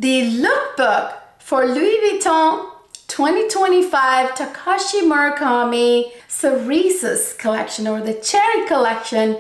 the lookbook for Louis Vuitton 2025 Takashi Murakami Cerises collection, or the cherry collection,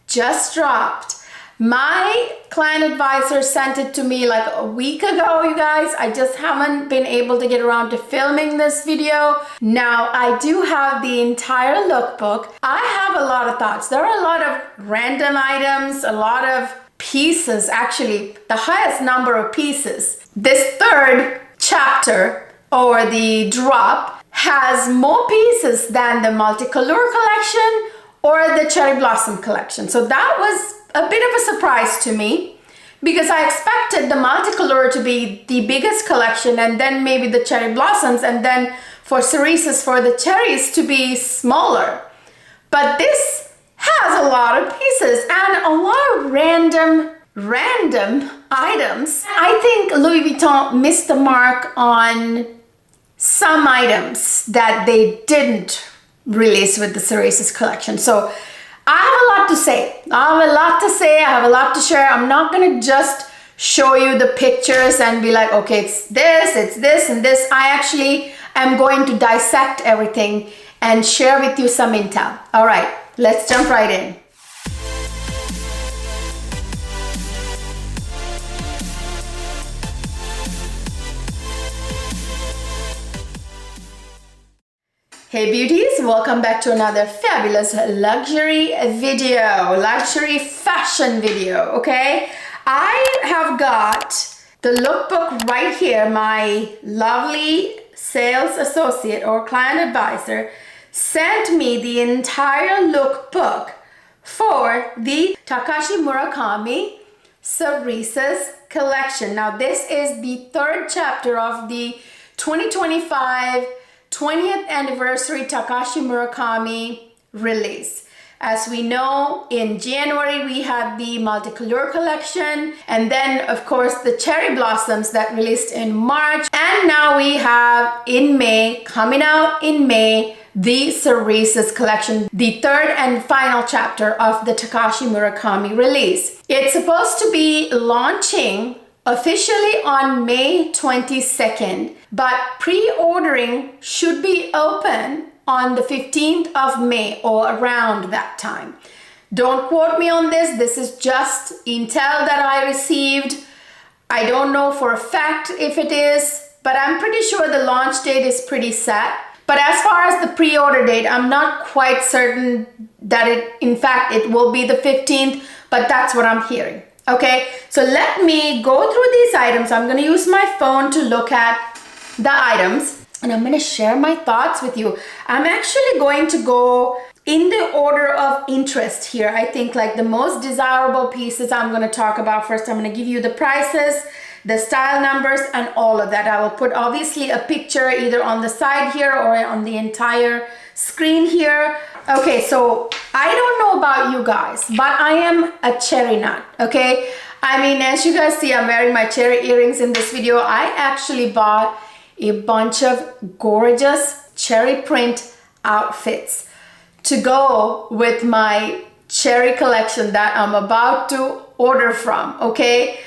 just dropped. My client advisor sent it to me like a week ago, you guys. I just haven't been able to get around to filming this video. Now, I do have the entire lookbook. I have a lot of thoughts. There are a lot of random items, a lot of pieces, actually, the highest number of pieces. This third chapter, or the drop, has more pieces than the multicolor collection or the cherry blossom collection. So that was a bit of a surprise to me, because I expected the multicolor to be the biggest collection, and then maybe the cherry blossoms, and then for Cerises, for the cherries, to be smaller. But this has a lot of pieces and a lot of random items. I think Louis Vuitton missed the mark on some items that they didn't release with the Cerises collection. So I have a lot to say. I have a lot to share. I'm not gonna just show you the pictures and be like, okay, it's this, and this. I actually am going to dissect everything and share with you some intel. All right, let's jump right in. Hey beauties, welcome back to another fabulous luxury video, luxury fashion video, okay? I have got the lookbook right here. My lovely sales associate or client advisor sent me the entire lookbook for the Takashi Murakami Cerises collection. Now this is the third chapter of the 2025 20th anniversary Takashi Murakami release. As we know, in January we had the multicolor collection, and then of course the cherry blossoms that released in March, and now we have in May, coming out in May, the Cerises collection, the third and final chapter of the Takashi Murakami release. It's supposed to be launching officially on May 22nd, but pre-ordering should be open on the 15th of May or around that time. Don't quote me on this. This is just intel that I received. I don't know for a fact if it is, but I'm pretty sure the launch date is pretty set. But as far as the pre-order date, I'm not quite certain that in fact it will be the 15th, but that's what I'm hearing. Okay, so let me go through these items. I'm gonna use my phone to look at the items, and I'm gonna share my thoughts with you. I'm actually going to go in the order of interest here. I think like the most desirable pieces I'm gonna talk about first. I'm gonna give you the prices, the style numbers, and all of that. I will put obviously a picture either on the side here or on the entire screen here. Okay, so I don't know about you guys, but I am a cherry nut, okay? I mean, as you guys see, I'm wearing my cherry earrings in this video. I actually bought a bunch of gorgeous cherry print outfits to go with my cherry collection that I'm about to order from, okay?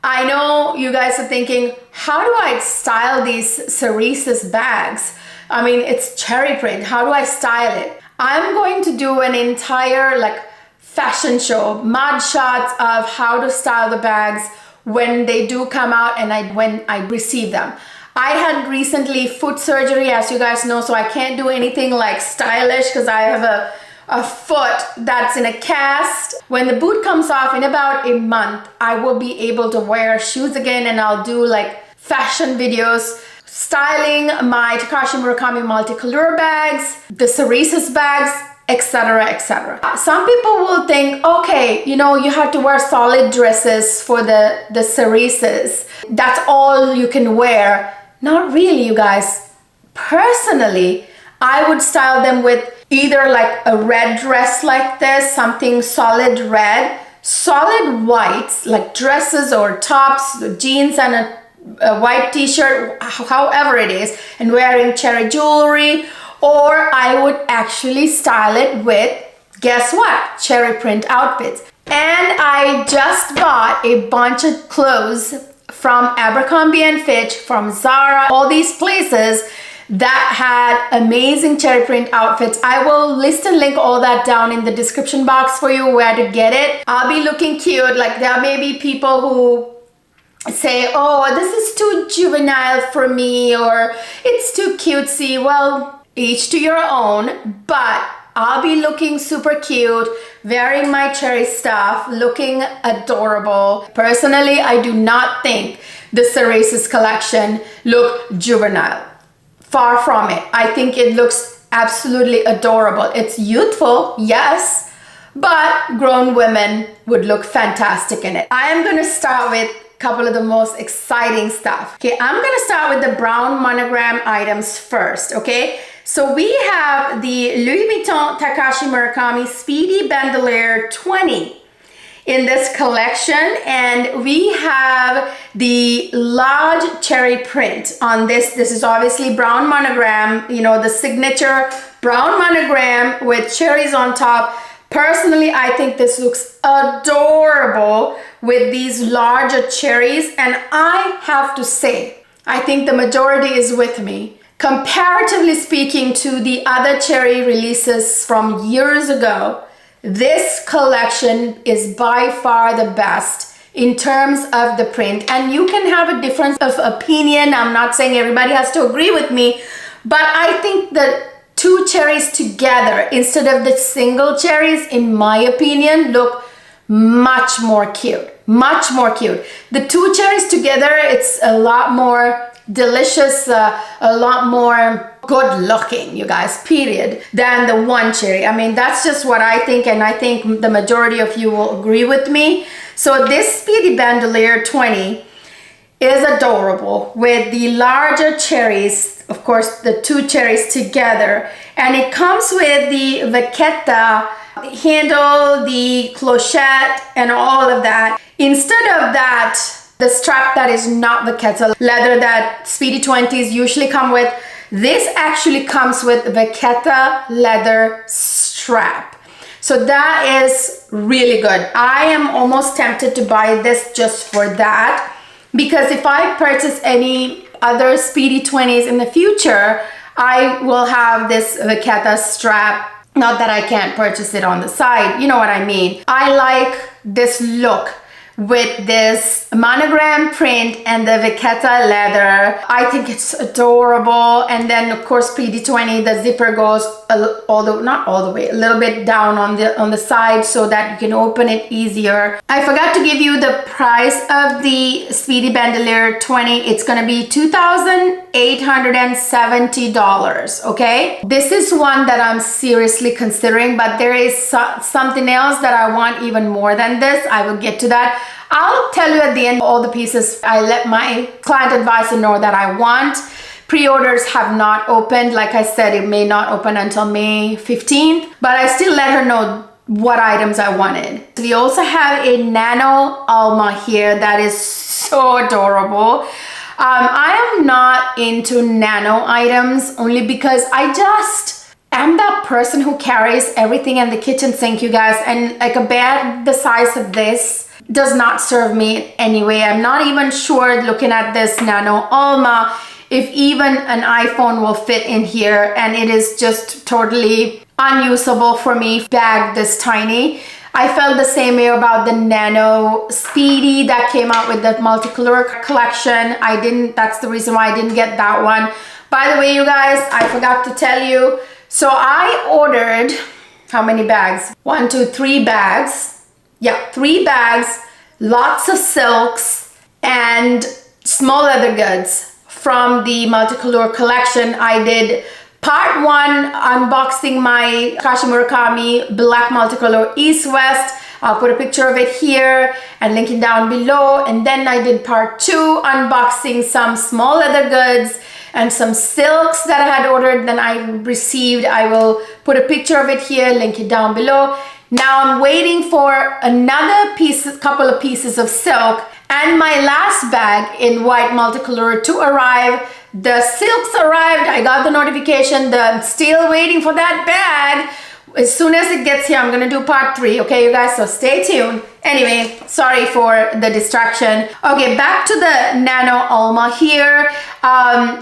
I know you guys are thinking, how do I style these Cerises bags? I mean, it's cherry print. How do I style it? I'm going to do an entire like fashion show, mud shots of how to style the bags when they do come out and when I receive them. I had recently foot surgery, as you guys know, so I can't do anything like stylish because I have a foot that's in a cast. When the boot comes off in about a month, I will be able to wear shoes again, and I'll do like fashion videos styling my Takashi Murakami multicolor bags, the Cerises bags, etc., etc. Some people will think, okay, you know, you have to wear solid dresses for the Cerises. That's all you can wear. Not really, you guys. Personally, I would style them with either like a red dress like this, something solid red, solid whites, like dresses or tops, jeans and a white t-shirt, however it is, and wearing cherry jewelry, or I would actually style it with, guess what, cherry print outfits. And I just bought a bunch of clothes from Abercrombie and Fitch, from Zara, all these places that had amazing cherry print outfits. I will list and link all that down in the description box for you where to get it. I'll be looking cute. Like, there may be people who say, oh, this is too juvenile for me, or it's too cutesy. Well, each to your own, but I'll be looking super cute, wearing my cherry stuff, looking adorable. Personally, I do not think the Cerasis collection look juvenile. Far from it. I think it looks absolutely adorable. It's youthful, yes, but grown women would look fantastic in it. I am going to start with a couple of the most exciting stuff. Okay, I'm going to start with the brown monogram items first, okay? So we have the Louis Vuitton Takashi Murakami Speedy Bandolier 20 in this collection, and we have the large cherry print on this. This is obviously brown monogram, you know, the signature brown monogram with cherries on top. Personally, I think this looks adorable with these larger cherries, and I have to say, I think the majority is with me. Comparatively speaking to the other cherry releases from years ago, this collection is by far the best in terms of the print. And you can have a difference of opinion. I'm not saying everybody has to agree with me, but I think the two cherries together instead of the single cherries, in my opinion, look much more cute. Much more cute. The two cherries together, it's a lot more delicious, a lot more good looking, you guys, period, than the one cherry. I mean, that's just what I think, and I think the majority of you will agree with me. So this Speedy Bandolier 20 is adorable with the larger cherries, of course, the two cherries together, and it comes with the vachetta handle, the clochette, and all of that. Instead of that, the strap that is not vachetta leather that Speedy 20s usually come with, this actually comes with vachetta leather strap. So that is really good. I am almost tempted to buy this just for that, because if I purchase any other Speedy 20s in the future, I will have this vachetta strap. Not that I can't purchase it on the side, you know what I mean. I like this look with this monogram print and the vachetta leather. I think it's adorable. And then of course PD20, the zipper goes not all the way, a little bit down on the side so that you can open it easier. I forgot to give you the price of the Speedy Bandolier 20. It's gonna be $2,870, okay? This is one that I'm seriously considering, but there is something else that I want even more than this. I will get to that. I'll tell you at the end all the pieces I let my client advisor know that I want. Pre-orders have not opened. Like I said, it may not open until May 15th, but I still let her know what items I wanted. We also have a nano Alma here that is so adorable. I am not into nano items only because I just am that person who carries everything in the kitchen sink, you guys, and like a bag the size of this does not serve me anyway. I'm not even sure, looking at this nano Alma, if even an iPhone will fit in here, and it is just totally unusable for me, bag this tiny. I felt the same way about the nano Speedy that came out with the multicolor collection. That's the reason why I didn't get that one. By the way, you guys, I forgot to tell you, so I ordered how many bags? 1, 2, 3 bags. Yeah, 3 bags, lots of silks and small leather goods from the multicolor collection. I did part 1 unboxing my Takashi Murakami black multicolor East-West. I'll put a picture of it here and link it down below. And then I did part 2 unboxing some small leather goods and some silks that I had ordered, then I received. I will put a picture of it here, link it down below. Now I'm waiting for another couple of pieces of silk and my last bag in white multicolor to arrive. The silks arrived, I got the notification, I'm still waiting for that bag. As soon as it gets here, I'm gonna do part 3, okay, you guys? So stay tuned. Anyway, sorry for the distraction. Okay, back to the Nano Alma here.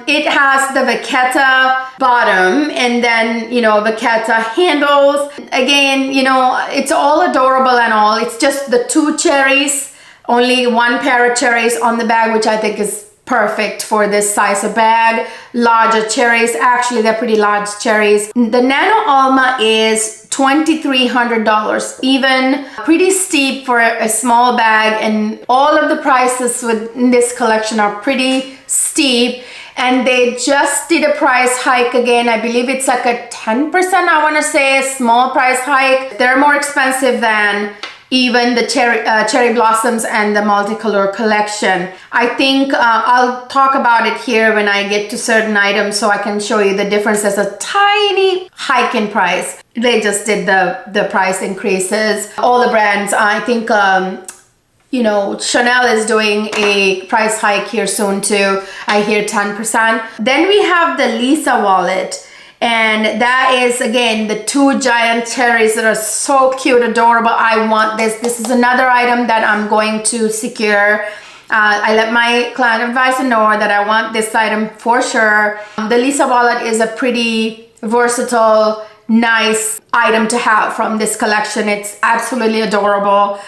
It has the vachetta bottom and then, you know, vachetta handles. Again, you know, it's all adorable and all. It's just the 2 cherries, only 1 pair of cherries on the bag, which I think is perfect for this size of bag. Larger cherries, actually they're pretty large cherries. The Nano Alma is $2,300, even pretty steep for a small bag, and all of the prices within this collection are pretty steep. And they just did a price hike again. I believe it's like a 10%, I want to say, small price hike. They're more expensive than even the cherry blossoms and the multicolor collection. I think I'll talk about it here when I get to certain items so I can show you the difference. There's a tiny hike in price. They just did the price increases. All the brands, I think, you know, Chanel is doing a price hike here soon too. I hear 10%. Then we have the Lisa wallet. And that is, again, the 2 giant cherries that are so cute, adorable. I want this. This is another item that I'm going to secure. I let my client advisor know that I want this item for sure. The Lisa wallet is a pretty versatile, nice item to have from this collection. It's absolutely adorable.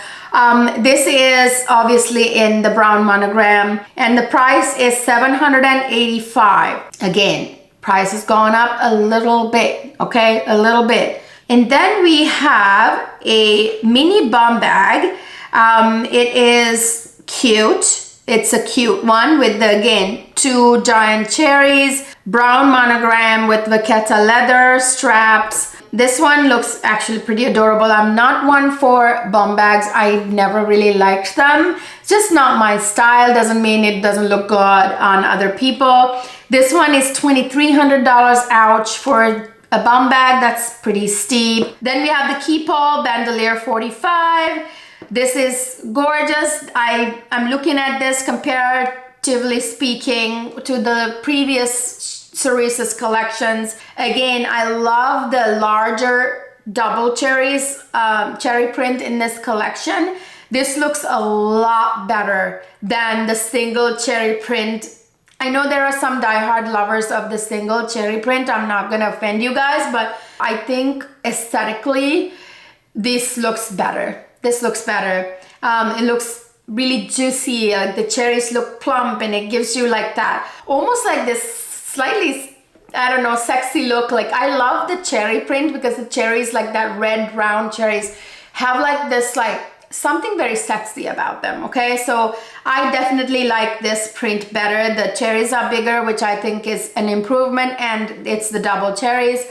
This is obviously in the brown monogram, and the price is $785. Again, price has gone up a little bit, okay? A little bit. And then we have a mini bum bag. It is cute. It's a cute one with the, again, 2 giant cherries, brown monogram with vachetta leather straps. This one looks actually pretty adorable. I'm not one for bum bags. I never really liked them. It's just not my style. Doesn't mean it doesn't look good on other people. This one is $2,300. Ouch, for a bum bag. That's pretty steep. Then we have the Keepall Bandolier 45. This is gorgeous. I'm looking at this comparatively speaking to the previous Cerise's collections. Again, I love the larger double cherries, cherry print in this collection. This looks a lot better than the single cherry print. I know there are some diehard lovers of the single cherry print. I'm not gonna offend you guys, but I think aesthetically, this looks better. This looks better. It looks really juicy. The cherries look plump, and it gives you like that, almost like this slightly, I don't know, sexy look. Like, I love the cherry print because the cherries, like that red round cherries, have like this, like something very sexy about them, okay? So I definitely like this print better. The cherries are bigger, which I think is an improvement, and it's the double cherries.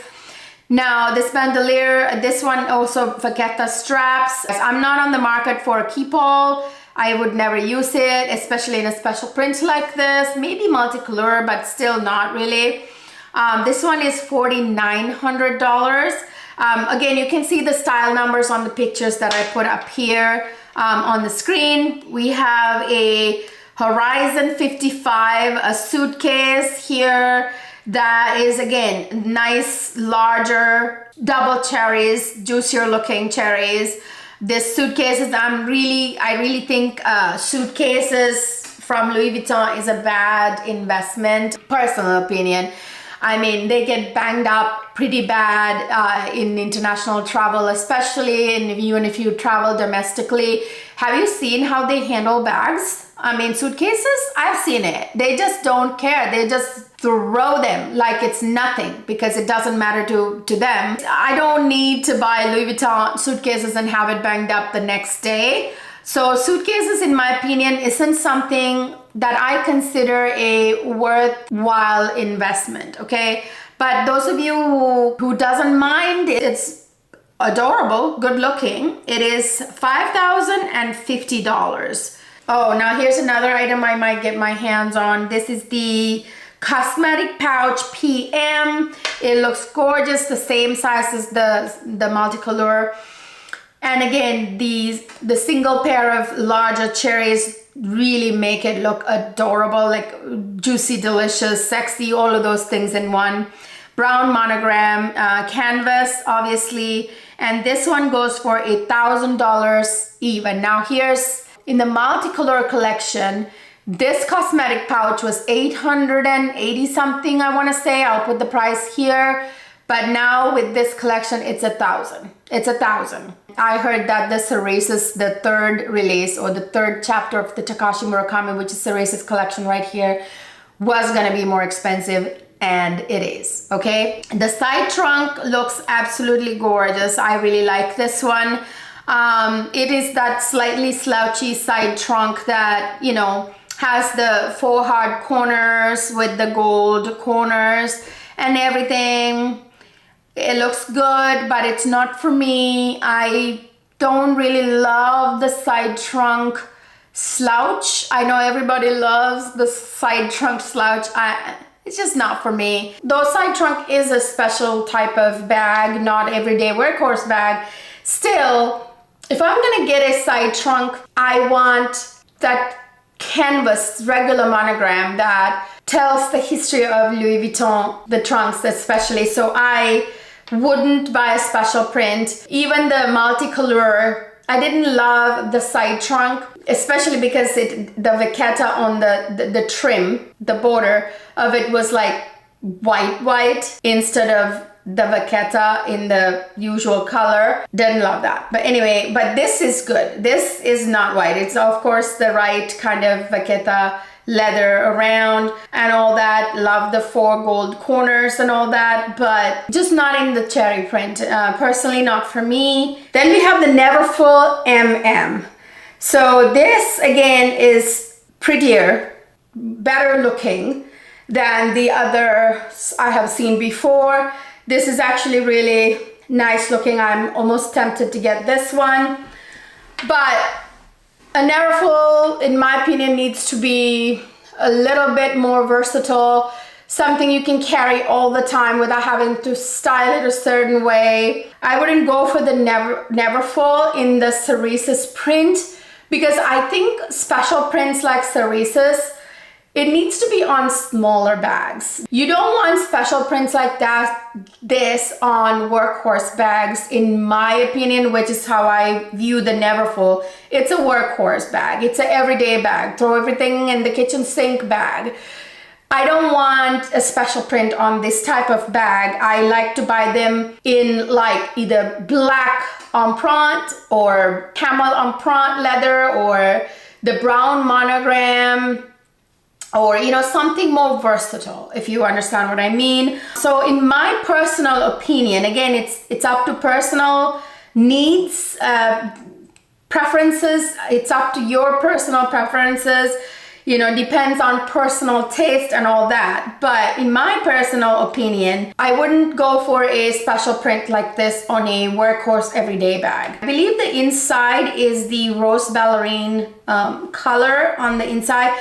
Now this bandolier, this one also vachetta straps. I'm not on the market for a Keepall. I would never use it, especially in a special print like this. Maybe multicolor, but still not really. This one is $4,900. Again, you can see the style numbers on the pictures that I put up here on the screen. We have a Horizon 55, a suitcase here that is, again, nice, larger, double cherries, juicier looking cherries. This suitcases, I really think suitcases from Louis Vuitton is a bad investment, personal opinion. I mean, they get banged up pretty bad in international travel, especially even if you travel domestically. Have you seen how they handle bags? I mean, suitcases, I've seen it. They just don't care. They just throw them like it's nothing because it doesn't matter to them. I don't need to buy Louis Vuitton suitcases and have it banged up the next day. So suitcases, in my opinion, isn't something that I consider a worthwhile investment, okay? But those of you who doesn't mind, it's adorable, good looking. It is $5,050. Oh, now here's another item I might get my hands on. This is the cosmetic pouch PM. It looks gorgeous, the same size as the multicolor. And again, the single pair of larger cherries really make it look adorable, like juicy, delicious, sexy, all of those things in one. brown monogram canvas, obviously. And this one goes for $1,000 even. Now here's in the multicolor collection, this cosmetic pouch was 880 something, I want to say. I'll put the price here. But now with this collection, it's 1,000. It's 1,000. I heard that the Cerasis, the third release or the third chapter of the Takashi Murakami, which is Cerasis collection right here, was gonna be more expensive, and it is, okay? The side trunk looks absolutely gorgeous. I really like this one. It is that slightly slouchy side trunk that, you know, has the faux hard corners with the gold corners and everything. It looks good, but it's not for me. I don't really love the side trunk slouch. I know everybody loves the side trunk slouch. It's just not for me. Though side trunk is a special type of bag, not everyday workhorse bag. Still, if I'm gonna get a side trunk, I want that canvas regular monogram that tells the history of Louis Vuitton, the trunks especially. So I wouldn't buy a special print. Even the multicolor, I didn't love the side trunk, especially because the vachetta on the trim, the border of it was like white instead of the vachetta in the usual color. Didn't love that. But anyway, but this is good. This is not white. It's of course the right kind of vachetta leather around and all that. Love the four gold corners and all that, but just not in the cherry print. Personally, not for me. Then we have the Neverfull MM. So this again is prettier, better looking than the others I have seen before. This is actually really nice looking. I'm almost tempted to get this one, but a Neverfull, in my opinion, needs to be a little bit more versatile, something you can carry all the time without having to style it a certain way. I wouldn't go for the Neverfull in the Cerasis print because I think special prints like Cerasis, it needs to be on smaller bags. You don't want special prints like this on workhorse bags, in my opinion, which is how I view the Neverfull. It's a workhorse bag. It's an everyday bag. Throw everything in the kitchen sink bag. I don't want a special print on this type of bag. I like to buy them in like either black empreinte or camel empreinte leather or the brown monogram, or you know, something more versatile, if you understand what I mean. So in my personal opinion, again, it's up to personal needs, preferences. It's up to your personal preferences, you know, depends on personal taste and all that. But in my personal opinion, I wouldn't go for a special print like this on a workhorse everyday bag. I believe the inside is the rose ballerine color on the inside.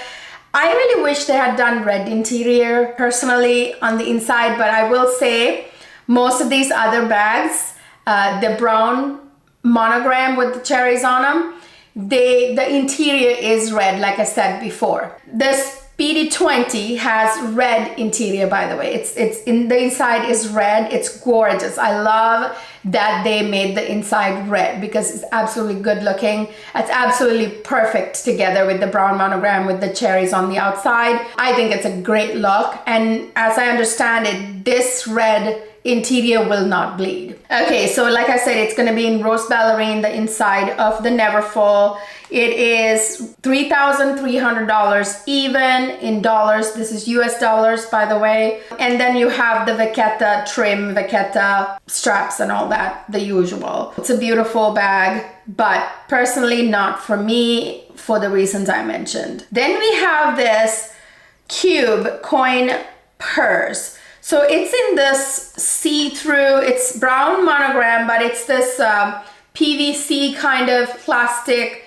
I really wish they had done red interior personally on the inside, but I will say most of these other bags, the brown monogram with the cherries on them, the interior is red, like I said before. This Speedy 20 has red interior, by the way. It's in the inside is red. It's gorgeous. I love that they made the inside red because it's absolutely good looking. It's absolutely perfect together with the brown monogram with the cherries on the outside. I think it's a great look, and as I understand it, this red interior will not bleed. Okay, so like I said, it's going to be in rose ballerine, the inside of the Neverfull. It is $3,300 even in dollars. This is US dollars, by the way. And then you have the vachetta trim, vachetta straps and all that, the usual. It's a beautiful bag, but personally not for me for the reasons I mentioned. Then we have this cube coin purse. So it's in this see-through, it's brown monogram, but it's this PVC kind of plastic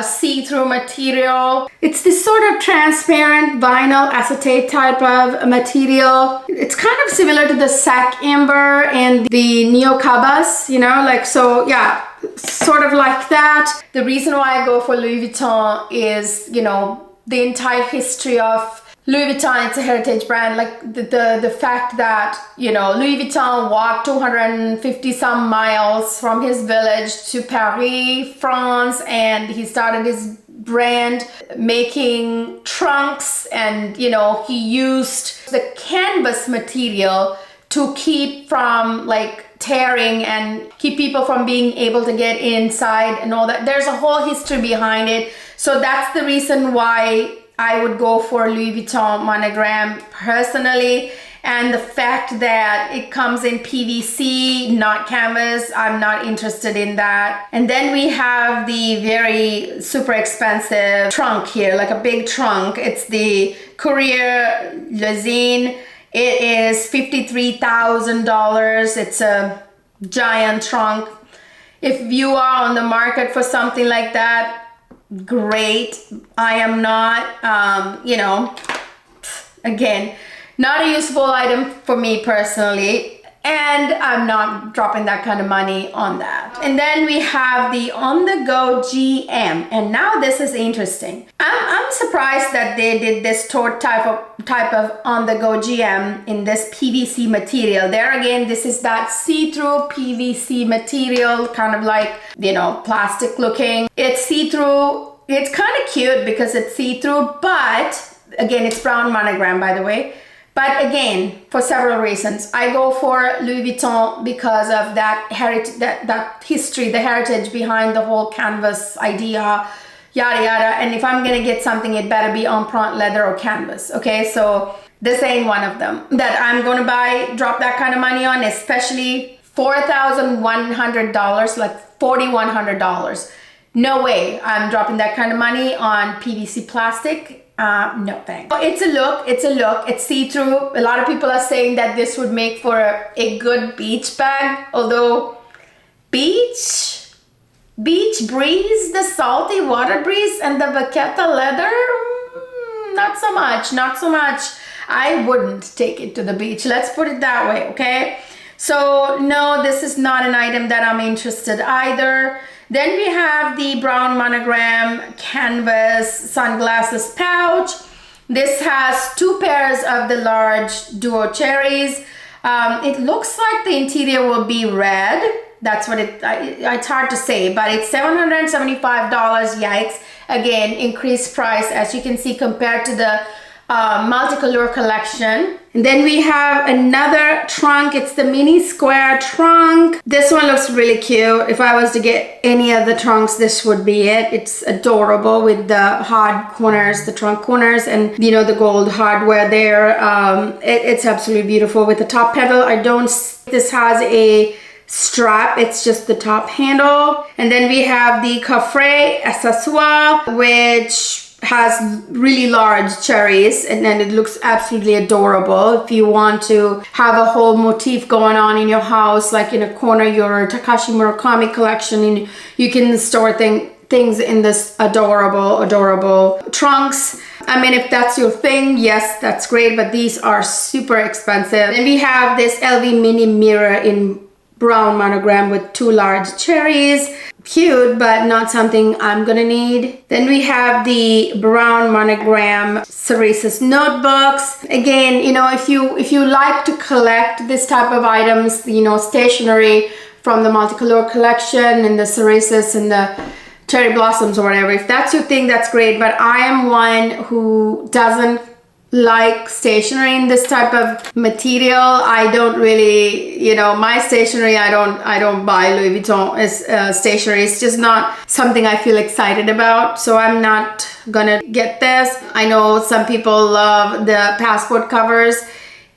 see-through material. It's this sort of transparent vinyl acetate type of material. It's kind of similar to the Sac Amber and the Neo Cabas, you know, like, so yeah, sort of like that. The reason why I go for Louis Vuitton is, you know, the entire history of Louis Vuitton, it's a heritage brand. Like the fact that, you know, Louis Vuitton walked 250 some miles from his village to Paris, France, and he started his brand making trunks, and, you know, he used the canvas material to keep from like tearing and keep people from being able to get inside and all that. There's a whole history behind it. So that's the reason why I would go for Louis Vuitton monogram personally. And the fact that it comes in PVC, not canvas, I'm not interested in that. And then we have the very super expensive trunk here, like a big trunk. It's the Courier Lezine. It is $53,000. It's a giant trunk. If you are on the market for something like that, great. I am not, you know, again, not a useful item for me personally, and I'm not dropping that kind of money on that. And then we have the On The Go GM, and now this is interesting. I'm surprised that they did this type of On The Go GM in this PVC material. There again, this is that see-through PVC material, kind of like, you know, plastic looking. It's see-through. It's kind of cute because it's see-through, but again, it's brown monogram, by the way. But again, for several reasons, I go for Louis Vuitton because of that heritage, that history, the heritage behind the whole canvas idea, yada yada. And if I'm gonna get something, it better be empreinte leather or canvas. Okay, so this ain't one of them that I'm gonna drop that kind of money on, especially $4,100, like $4,100. No way I'm dropping that kind of money on PVC plastic. No thanks. It's a look, it's see-through. A lot of people are saying that this would make for a good beach bag, although beach breeze, the salty water breeze and the vachetta leather, not so much. I wouldn't take it to the beach, let's put it that way, okay? So no, this is not an item that I'm interested either. Then we have the brown monogram canvas sunglasses pouch. This has 2 pairs of the large duo cherries. It looks like the interior will be red. That's what it's hard to say, but it's $775. Yikes. Again, increased price, as you can see, compared to the multicolor collection. And then we have another trunk. It's the mini square trunk. This one looks really cute. If I was to get any of the trunks, this would be it. It's adorable with the hard corners, the trunk corners, and, you know, the gold hardware there. It's absolutely beautiful with the top pedal. This has a strap, it's just the top handle. And then we have the coffret accessoire, which has really large cherries, and then it looks absolutely adorable. If you want to have a whole motif going on in your house, like in a corner, your Takashi Murakami collection, and you can store things in this adorable trunks. I mean, if that's your thing, yes, that's great, but these are super expensive. And we have this LV mini mirror in brown monogram with 2 large cherries. Cute, but not something I'm gonna need. Then we have the brown monogram Ceresis notebooks. Again, you know, if you like to collect this type of items, you know, stationery from the multicolor collection and the Ceresis and the cherry blossoms or whatever, if that's your thing, that's great. But I am one who doesn't like stationery in this type of material. I don't really, you know, my stationery, I don't buy Louis Vuitton stationery. It's just not something I feel excited about, so I'm not gonna get this. I know some people love the passport covers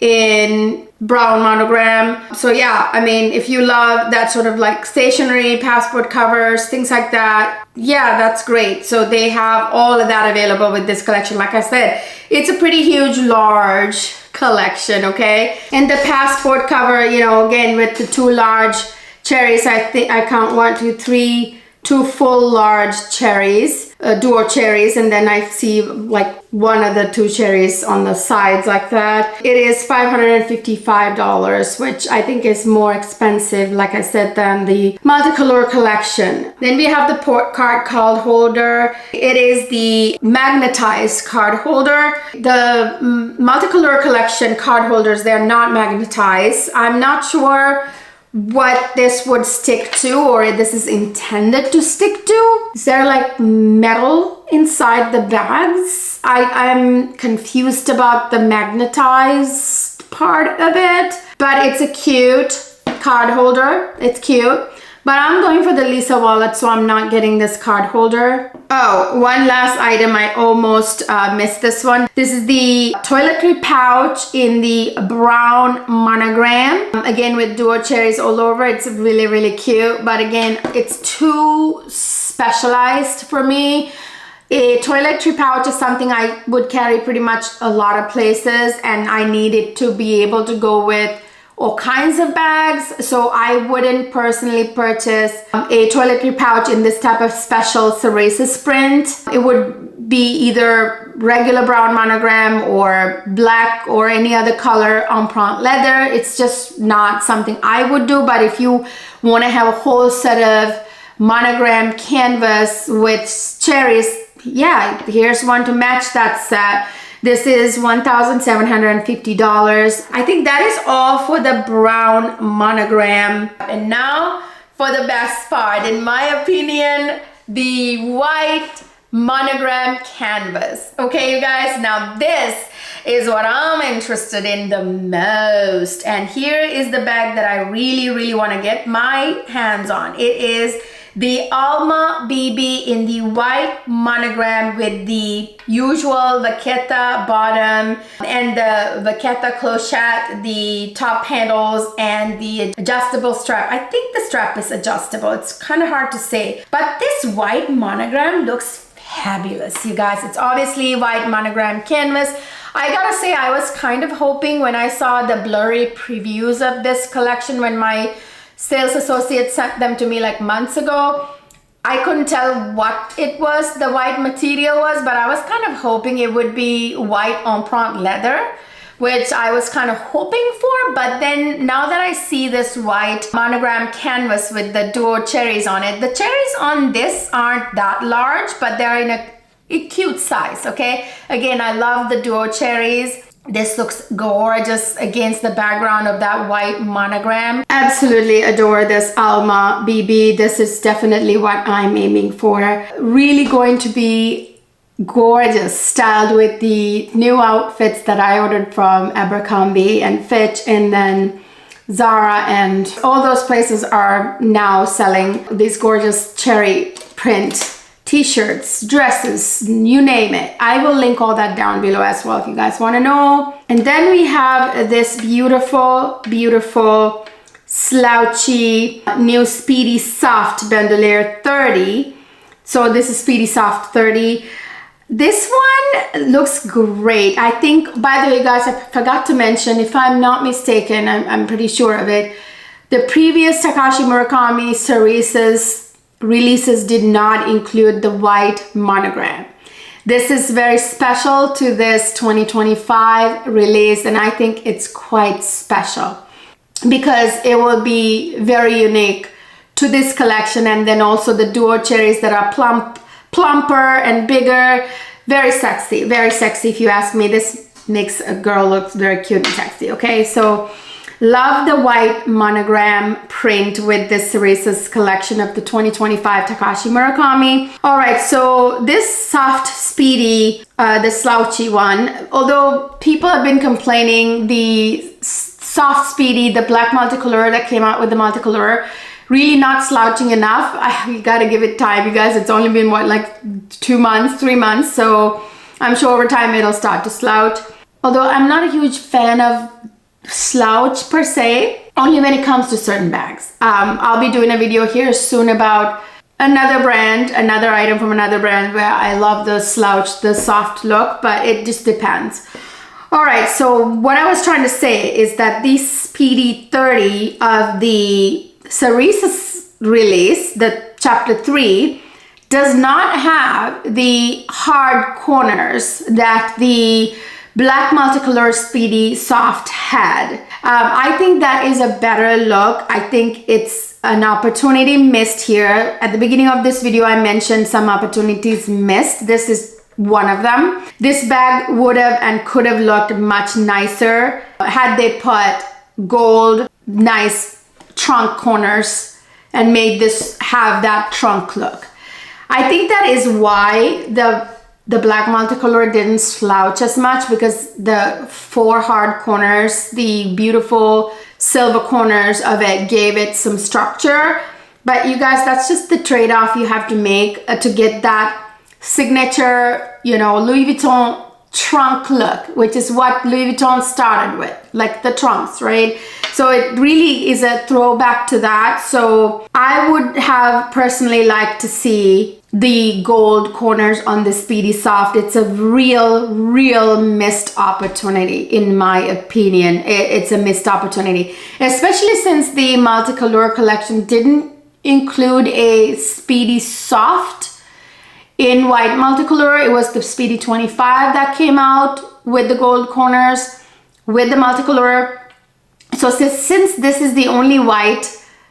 in brown monogram. So yeah, I mean, if you love that sort of like stationery, passport covers, things like that, yeah, that's great. So they have all of that available with this collection. Like I said, it's a pretty huge, large collection, okay? And the passport cover, you know, again, with the 2 large cherries, I think I count 1, 2, 3, 2 full large cherries, duo cherries, and then I see like one of the 2 cherries on the sides like that. It is $555, which I think is more expensive, like I said, than the multicolor collection. Then we have the card holder. It is the magnetized card holder. The multicolor collection card holders, they're not magnetized. I'm not sure what this would stick to, or this is intended to stick to. Is there like metal inside the bags? I'm confused about the magnetized part of it, but it's a cute card holder. It's cute. But I'm going for the Lisa wallet, so I'm not getting this card holder. Oh, one last item. I almost missed this one. This is the toiletry pouch in the brown monogram. Again, with duo cherries all over. It's really, really cute. But again, it's too specialized for me. A toiletry pouch is something I would carry pretty much a lot of places, and I need it to be able to go with all kinds of bags, so I wouldn't personally purchase a toiletry pouch in this type of special cerise print. It would be either regular brown monogram or black or any other color empreinte leather. It's just not something I would do. But if you want to have a whole set of monogram canvas with cherries, yeah, here's one to match that set. This is $1,750. I think that is all for the brown monogram. And now for the best part, in my opinion, the white monogram canvas. Okay, you guys, now this is what I'm interested in the most. And here is the bag that I really, really want to get my hands on. It is the Alma BB in the white monogram with the usual vaqueta bottom and the vaqueta clochette, the top handles, and the adjustable strap. I think the strap is adjustable. It's kind of hard to say. But this white monogram looks fabulous, you guys. It's obviously white monogram canvas. I gotta say, I was kind of hoping when I saw the blurry previews of this collection when my sales associate sent them to me like months ago. I couldn't tell what it was, the white material was, but I was kind of hoping it would be white empreinte leather, which I was kind of hoping for. But then now that I see this white monogram canvas with the duo cherries on it, the cherries on this aren't that large, but they're in a cute size, okay? Again, I love the duo cherries. This looks gorgeous against the background of that white monogram. Absolutely adore this Alma BB. This is definitely what I'm aiming for. Really going to be gorgeous, styled with the new outfits that I ordered from ABERCOMBIE and FITCH, and then Zara, and all those places are now selling these gorgeous cherry print t-shirts, dresses, you name it. I will link all that down below as well if you guys want to know. And then we have this beautiful, beautiful slouchy new Speedy Soft Bandolier 30. So this is Speedy Soft 30. This one looks great. I think, by the way, guys, I forgot to mention, if I'm not mistaken, I'm pretty sure of it, the previous Takashi Murakami Cerises releases did not include the white monogram. This is very special to this 2025 release, and I think it's quite special because it will be very unique to this collection. And then also the duo cherries that are plumper and bigger. Very sexy if you ask me. This makes a girl look very cute and sexy, okay? So love the white monogram print with this Cerises collection of the 2025 Takashi Murakami. All right, so this soft Speedy, the slouchy one, although people have been complaining the soft Speedy, the black multicolor that came out with the multicolor, really not slouching enough. You gotta give it time, you guys. It's only been what, like 2 months, 3 months, so I'm sure over time it'll start to slouch. Although I'm not a huge fan of slouch per se, only when it comes to certain bags. I'll be doing a video here soon about another brand, another item from another brand where I love the slouch, the soft look, but it just depends. All right, so what I was trying to say is that the Speedy 30 of the Cerises release, the chapter 3 does not have the hard corners that the Black Multicolor Speedy Soft had. I think that is a better look. I think it's an opportunity missed here. At the beginning of this video, I mentioned some opportunities missed. This is one of them. This bag would have and could have looked much nicer had they put gold, nice trunk corners and made this have that trunk look. I think that is why the Black Multicolor didn't slouch as much, because the 4 hard corners, the beautiful silver corners of it gave it some structure. But you guys, that's just the trade-off you have to make to get that signature, you know, Louis Vuitton trunk look, which is what Louis Vuitton started with, like the trunks, right? So it really is a throwback to that. So I would have personally liked to see the gold corners on the Speedy Soft. It's a real missed opportunity, in my opinion. It's a missed opportunity, especially since the multicolor collection didn't include a Speedy Soft in white multicolor. It was the Speedy 25 that came out with the gold corners with the multicolor. So since this is the only white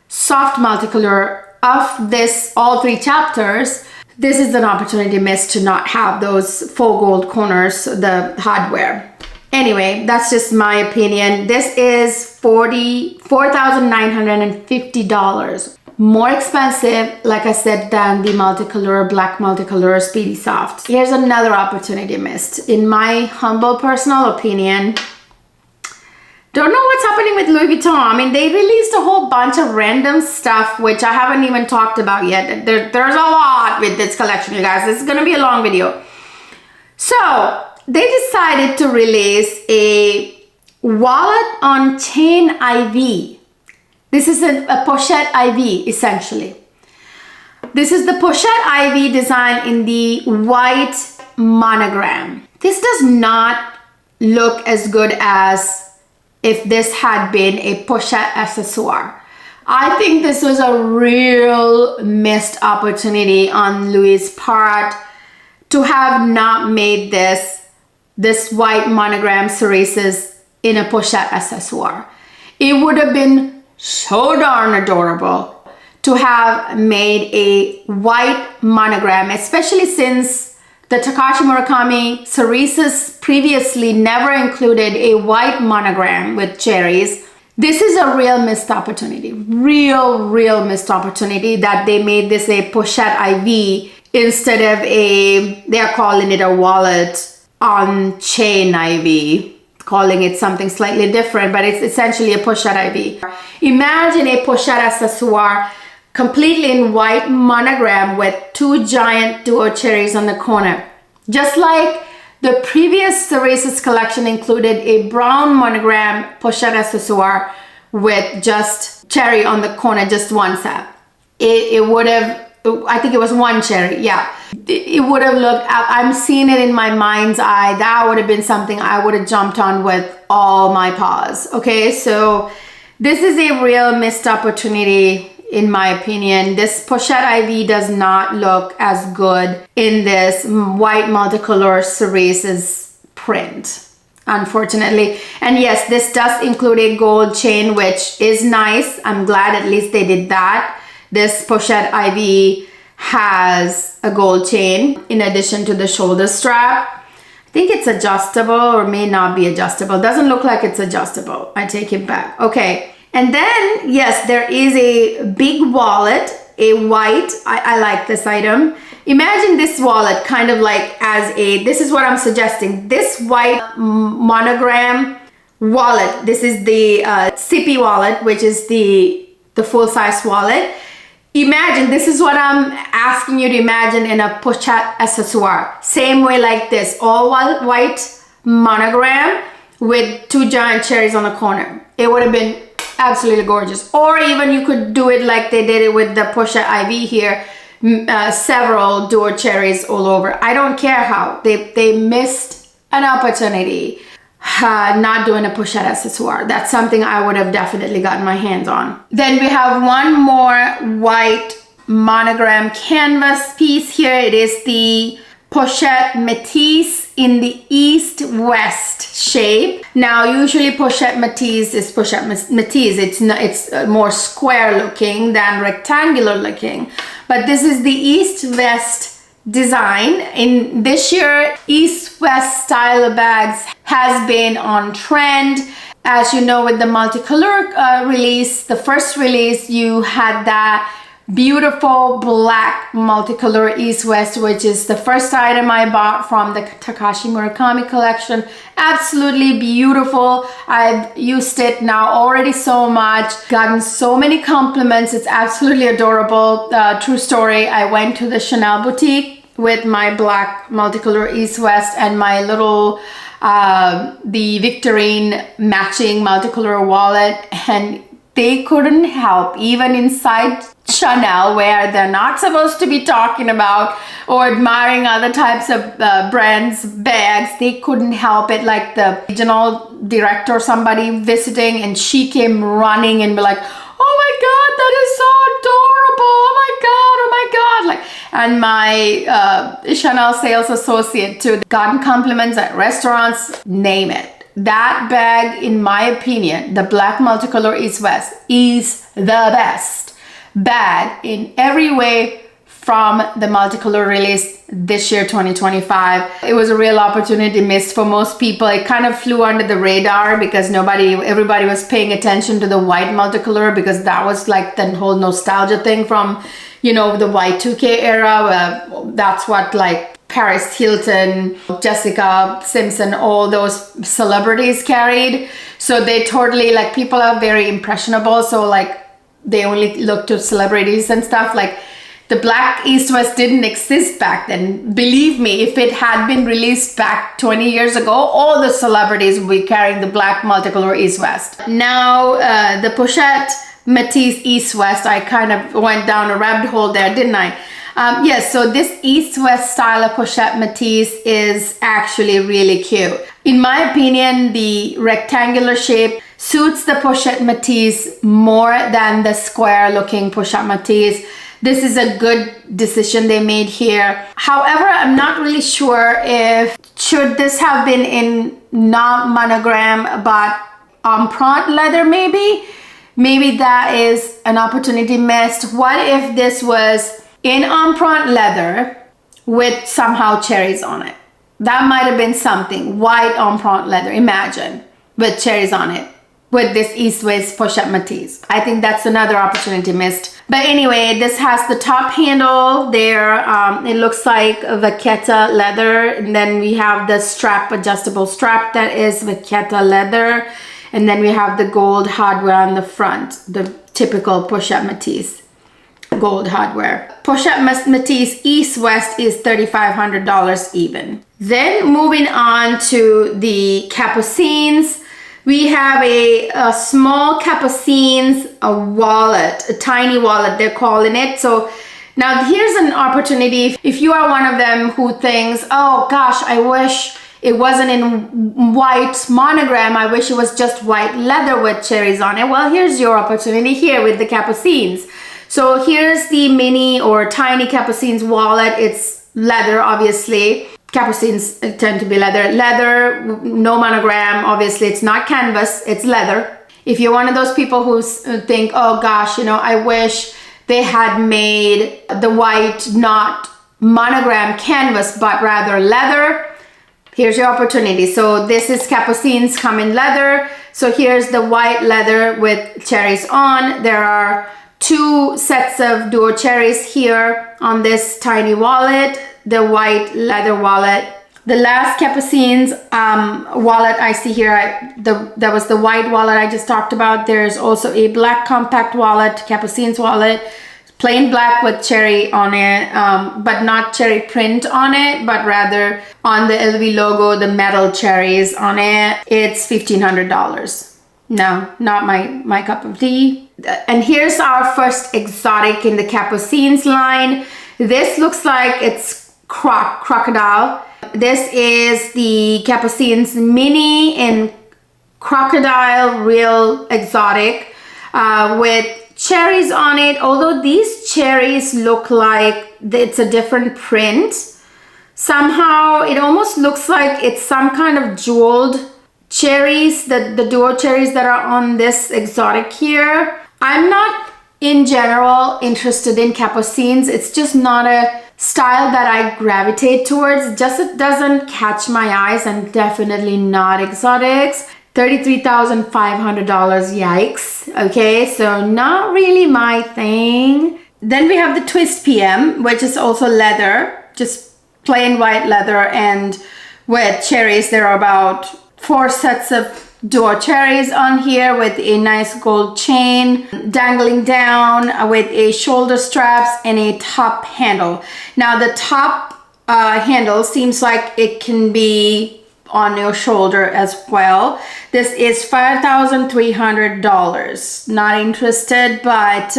soft multicolor of this, all 3 chapters, this is an opportunity missed to not have those faux gold corners, the hardware. Anyway, that's just my opinion. This is $4,950. More expensive, like I said, than the multicolor, Black Multicolor Speedy Soft. Here's another opportunity missed. In my humble personal opinion, don't know what's happening with Louis Vuitton. I mean, they released a whole bunch of random stuff, which I haven't even talked about yet. There's a lot with this collection, you guys. This is gonna be a long video. So they decided to release a wallet on chain IV. This is a pochette IV, essentially. This is the pochette IV design in the white monogram. This does not look as good as if this had been a pochette accessoire. I think this was a real missed opportunity on Louis' part to have not made this white monogram cerises in a pochette accessoire. It would have been so darn adorable to have made a white monogram, especially since the Takashi Murakami cerises previously never included a white monogram with cherries. This is a real missed opportunity, real missed opportunity that they made this a pochette IV instead of they're calling it a wallet on chain IV, calling it something slightly different, but it's essentially a pochette IV. Imagine a pochette accessoire completely in white monogram with 2 giant duo cherries on the corner. Just like the previous cerises collection included a brown monogram pochette accessoire with just cherry on the corner, just one set. It would have, I think it was 1 cherry, yeah. It would have looked, I'm seeing it in my mind's eye, that would have been something I would have jumped on with all my paws, okay? So this is a real missed opportunity, in my opinion. This pochette IV does not look as good in this white multicolor cerises print, unfortunately. And yes, this does include a gold chain, which is nice. I'm glad at least they did that. This pochette IV has a gold chain in addition to the shoulder strap. I think it's adjustable or may not be adjustable. Doesn't look like it's adjustable. I take it back. Okay. And then, yes, there is a big wallet, a white, I like this item. Imagine this wallet kind of like as this is what I'm suggesting. This white monogram wallet, this is the Sippy wallet, which is the full-size wallet. Imagine, this is what I'm asking you to imagine in a pochette accessoire. Same way like this, all white monogram with 2 giant cherries on the corner. It would have been absolutely gorgeous. Or even you could do it like they did it with the pochette IV here, several duo cherries all over. I don't care how. They missed an opportunity not doing a pochette accessoire. That's something I would have definitely gotten my hands on. Then we have one more white monogram canvas piece here. It is the Pochette Métis in the East-West shape. Now, usually Pochette Métis is Pochette Métis. It's more square looking than rectangular looking. But this is the East-West design. In this year, East-West style of bags has been on trend. As you know, with the multicolor release, the first release, you had that beautiful black multicolor East-West, which is the first item I bought from the Takashi Murakami collection. Absolutely beautiful. I've used it now already so much, gotten so many compliments. It's absolutely adorable. True story, I went to the Chanel boutique with my black multicolor East-West and my little the Victorine matching multicolor wallet, and they couldn't help, even inside Chanel, where they're not supposed to be talking about or admiring other types of brands bags, they couldn't help it. Like the regional director or somebody visiting, and she came running and be like, oh my god, that is so adorable, oh my god, like, and my Chanel sales associate too, gotten compliments at restaurants, name it. That bag, in my opinion, the black multicolor East-West, is the best bag in every way from the multicolor release this year, 2025. It was a real opportunity missed for most people. It kind of flew under the radar because everybody was paying attention to the white multicolor, because that was like the whole nostalgia thing from, you know, the Y2K era. That's what like Paris Hilton, Jessica Simpson, all those celebrities carried. So they totally, like, people are very impressionable, so like they only look to celebrities and stuff. Like the black East-West didn't exist back then. Believe me, if it had been released back 20 years ago, all the celebrities would be carrying the black multicolor East-West. Now the Pochette Métis East-West, I kind of went down a rabbit hole there, didn't I? Yes, so this East-West style of Pochette Métis is actually really cute. In my opinion, the rectangular shape suits the Pochette Métis more than the square looking Pochette Métis. This is a good decision they made here. However, I'm not really sure if should this have been in not monogram but empreinte leather maybe. Maybe that is an opportunity missed. What if this was in empreinte leather with somehow cherries on it? That might have been something. White empreinte leather, imagine, with cherries on it, with this East-West Pochette Métis. I think that's another opportunity missed. But anyway, this has the top handle there. It looks like Vachetta leather, and then we have the strap, adjustable strap that is Vachetta leather, and then we have the gold hardware on the front, the typical Pochette Métis gold hardware. Pochette Métis East-West is $3,500 even. Then moving on to the capucines. We have a small capucines, a wallet, a tiny wallet they're calling it. So now here's an opportunity. If you are one of them who thinks, oh gosh, I wish it wasn't in white monogram, I wish it was just white leather with cherries on it. Well, here's your opportunity here with the capucines. So here's the mini or tiny capucines wallet. It's leather, obviously. Capucines tend to be leather. Leather, no monogram, obviously. It's not canvas, it's leather. If you're one of those people who think, oh gosh, you know, I wish they had made the white not monogram canvas, but rather leather, here's your opportunity. So this is capucines come in leather. So here's the white leather with cherries on. There are 2 sets of duo cherries here on this tiny wallet, the white leather wallet. The last capucines wallet I see here, that was the white wallet I just talked about. There's also a black compact wallet, capucines wallet, plain black with cherry on it, but not cherry print on it, but rather on the LV logo, the metal cherries on it. It's $1,500. No, not my cup of tea. And here's our first exotic in the capucines line. This looks like it's crocodile. This is the capucines mini in crocodile, real exotic, with cherries on it, although these cherries look like it's a different print. Somehow it almost looks like it's some kind of jeweled cherries, the duo cherries that are on this exotic here. I'm not in general interested in capucines. It's just not a style that I gravitate towards. It doesn't catch my eyes, and definitely not exotics. $33,500, yikes. Okay, so not really my thing. Then we have the Twist PM, which is also leather, just plain white leather and with cherries. There are about 4 sets of duo cherries on here with a nice gold chain dangling down with a shoulder straps and a top handle. Now the top handle seems like it can be on your shoulder as well. This is $5,300. Not interested, but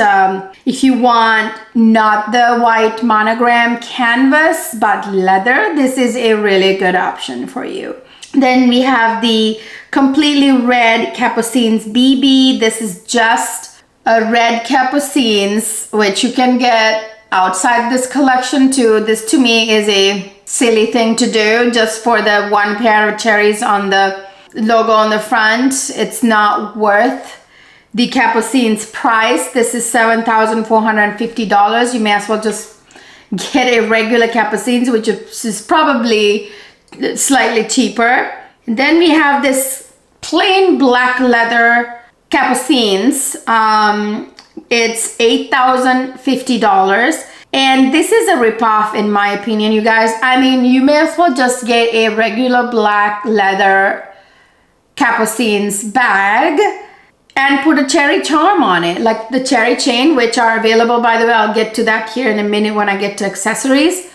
if you want not the white monogram canvas but leather, this is a really good option for you. Then we have the completely red Capucines BB. This is just a red Capucines, which you can get outside this collection too. This to me is a silly thing to do just for the one pair of cherries on the logo on the front. It's not worth the Capucines price. This is $7,450. You may as well just get a regular Capucines, which is probably slightly cheaper. And then we have this plain black leather Capucines. It's $8,050. And this is a ripoff in my opinion, you guys. I mean, you may as well just get a regular black leather Capucines bag and put a cherry charm on it, like the cherry chain, which are available, by the way. I'll get to that here in a minute when I get to accessories.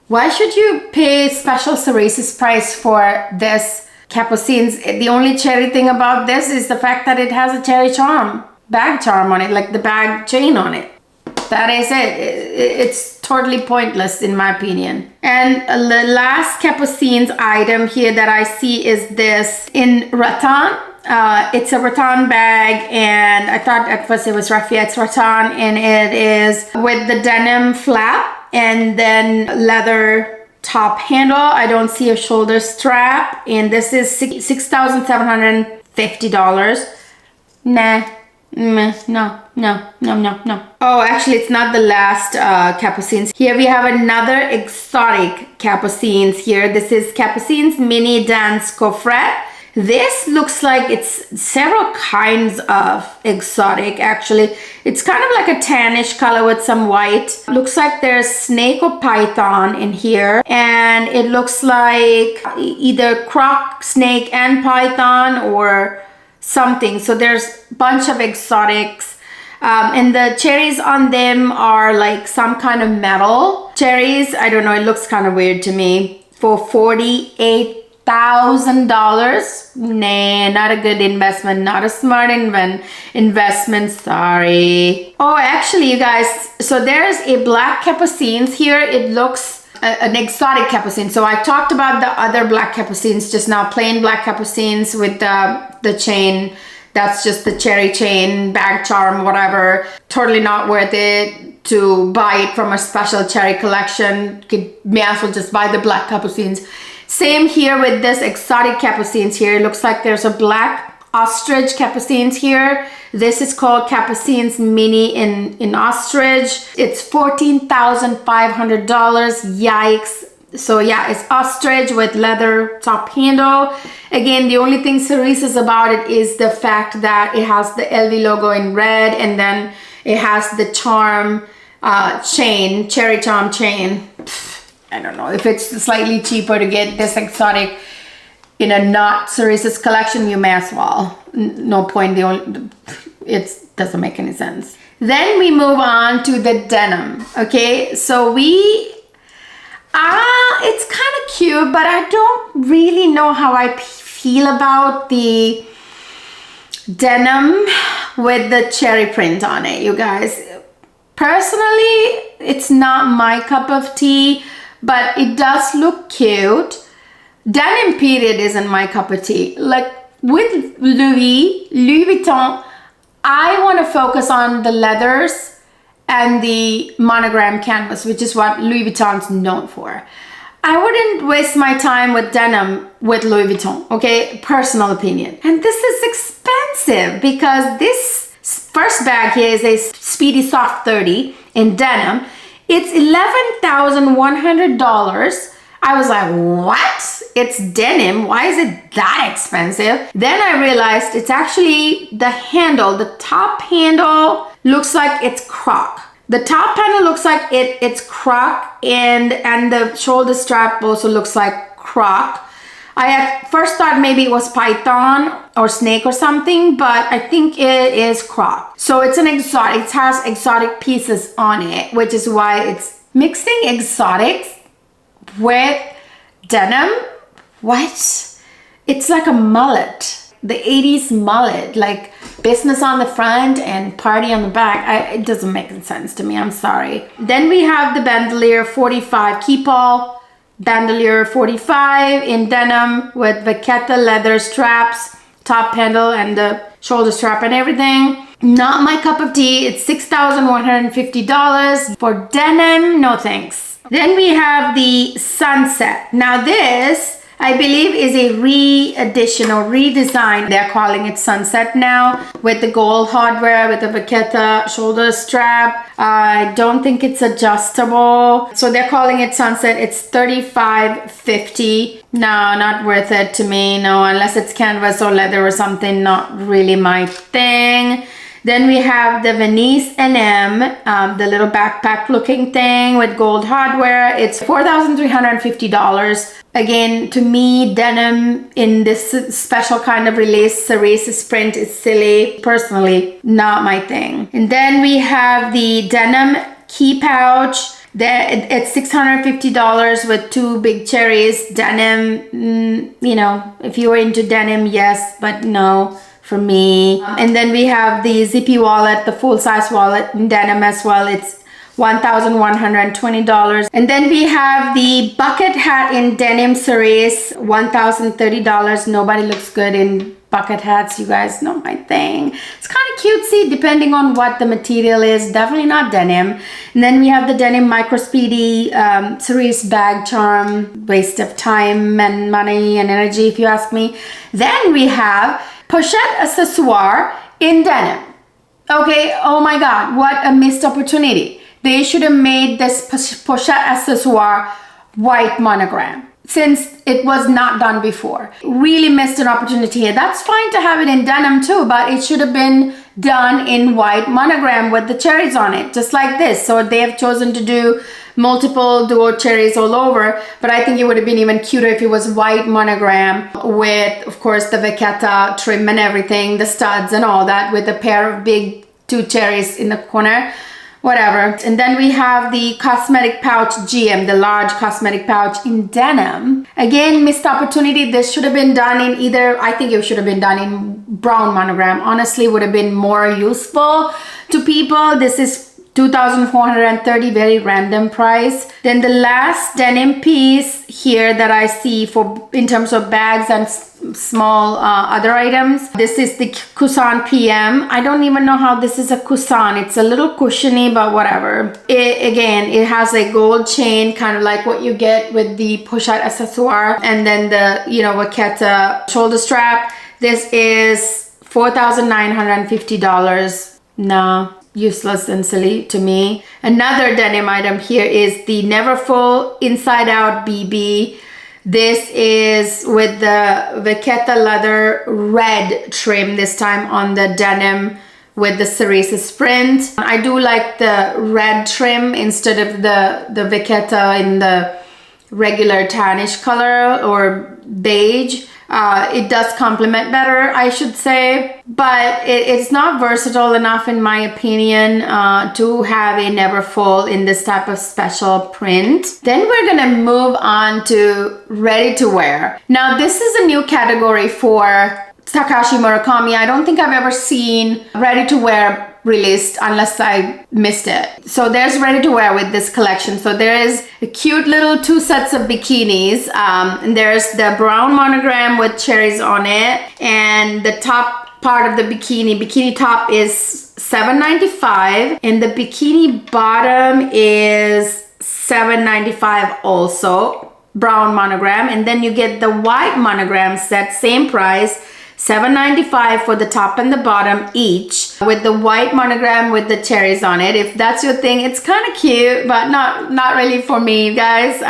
Why should you pay special Cerise's price for this Capucines? The only cherry thing about this is the fact that it has a cherry charm, bag charm on it, like the bag chain on it. That is it. It's totally pointless in my opinion. And the last Capucines item here that I see is this in rattan. It's a rattan bag, and I thought at first it was raffia. It's rattan, and it is with the denim flap and then leather top handle. I don't see a shoulder strap, and this is $6,750. Nah. No. Oh, actually, it's not the last Capucines. Here we have another exotic Capucines here. This is Capucines Mini Dance Coffret. This looks like it's several kinds of exotic, actually. It's kind of like a tannish color with some white. Looks like there's snake or python in here. And it looks like either croc, snake, and python or something. So there's a bunch of exotics. And the cherries on them are like some kind of metal cherries. I don't know, it looks kind of weird to me. For $48,000. Nah, not a good investment, not a smart investment, sorry. Oh, actually, you guys, so there's a black Capucines here. It looks an exotic Capucine. So I talked about the other black Capucines just now, plain black Capucines with the chain. That's just the cherry chain, bag charm, whatever. Totally not worth it to buy it from a special cherry collection. You may as well just buy the black Capucines. Same here with this exotic Capucines here. It looks like there's a black ostrich Capucines here. This is called Capucines Mini in ostrich. It's $14,500. Yikes. So yeah, it's ostrich with leather top handle. Again, the only thing Cerise's about it is the fact that it has the LV logo in red, and then it has the charm chain, cherry charm chain. I don't know if it's slightly cheaper to get this exotic in a not Cerise's collection, you may as well. No point. It doesn't make any sense. Then we move on to the denim. Okay, so it's kind of cute, but I don't really know how I feel about the denim with the cherry print on it, you guys. Personally, it's not my cup of tea, but it does look cute. Denim period isn't my cup of tea. Like with Louis Vuitton, I want to focus on the leathers and the monogram canvas, which is what Louis Vuitton's known for. I wouldn't waste my time with denim with Louis Vuitton, okay? Personal opinion. And this is expensive because this first bag here is a Speedy Soft 30 in denim. It's $11,100. I was like, what? It's denim. Why is it that expensive? Then I realized it's actually the handle. The top handle looks like it's croc. The top panel looks like it's croc, and the shoulder strap also looks like croc. I at first thought maybe it was python or snake or something, but I think it is croc. So it's an exotic. It has exotic pieces on it, which is why it's mixing exotics with denim. What? It's like a mullet. The 80s mullet, like business on the front and party on the back. It doesn't make sense to me. I'm sorry. Then we have the bandolier 45 Keepall bandolier 45 in denim with vachetta leather straps, top handle, and the shoulder strap and everything. Not my cup of tea. It's $6,150 for denim. No thanks. Then we have the Sunset. Now this, I believe, is a re-edition or redesign. They're calling it Sunset now with the gold hardware, with the vachetta shoulder strap. I don't think it's adjustable. So they're calling it Sunset. It's $35.50. No, not worth it to me. No, unless it's canvas or leather or something, not really my thing. Then we have the Venice NM, the little backpack looking thing with gold hardware. It's $4,350. Again, to me, denim in this special kind of release, cerise print is silly. Personally, not my thing. And then we have the denim key pouch. It's $650 with two big cherries. Denim, you know, if you were into denim, yes, but no for me. And then we have the zippy wallet, the full-size wallet in denim as well. It's $1,120. And then we have the bucket hat in denim cerise, $1,030. Nobody looks good in bucket hats. You guys know my thing. It's kind of cutesy depending on what the material is. Definitely not denim. And then we have the denim micro speedy cerise bag charm. Waste of time and money and energy, if you ask me. Then we have pochette accessoire in denim. Okay, oh my God, what a missed opportunity. They should have made this pochette accessoire white monogram since it was not done before. Really missed an opportunity here. That's fine to have it in denim too, but it should have been done in white monogram with the cherries on it, just like this. So they have chosen to do multiple duo cherries all over, but I think it would have been even cuter if it was white monogram with, of course, the vachetta trim and everything, the studs and all that, with a pair of big two cherries in the corner. Whatever. And then we have the cosmetic pouch GM, the large cosmetic pouch in denim. Again, missed opportunity. This should have been done in either, I think it should have been done in brown monogram. Honestly, would have been more useful to people. This is $2,430, very random price. Then the last denim piece here that I see for in terms of bags and small other items. This is the Kusan PM. I don't even know how this is a Kusan. It's a little cushiony, but whatever. It has a gold chain, kind of like what you get with the pochette accessoire, and then the, you know, vachetta shoulder strap. This is $4,950. No, useless and silly to me. Another denim item here is the Neverfull Inside Out BB. This is with the vachetta leather red trim, this time on the denim with the cerise print. I do like the red trim instead of the vachetta in the regular tannish color or beige. It does complement better, I should say, but it's not versatile enough in my opinion to have a Neverfull in this type of special print. Then we're gonna move on to ready to wear. Now this is a new category for Takashi Murakami. I don't think I've ever seen ready to wear released unless I missed it. So there's ready to wear with this collection. So there is a cute little two sets of bikinis. And there's the brown monogram with cherries on it, and the top part of the bikini top is $7.95 and the bikini bottom is $7.95 also, brown monogram. And then you get the white monogram set, same price, $7.95 for the top and the bottom each, with the white monogram with the cherries on it. If that's your thing, it's kind of cute, but not really for me, guys.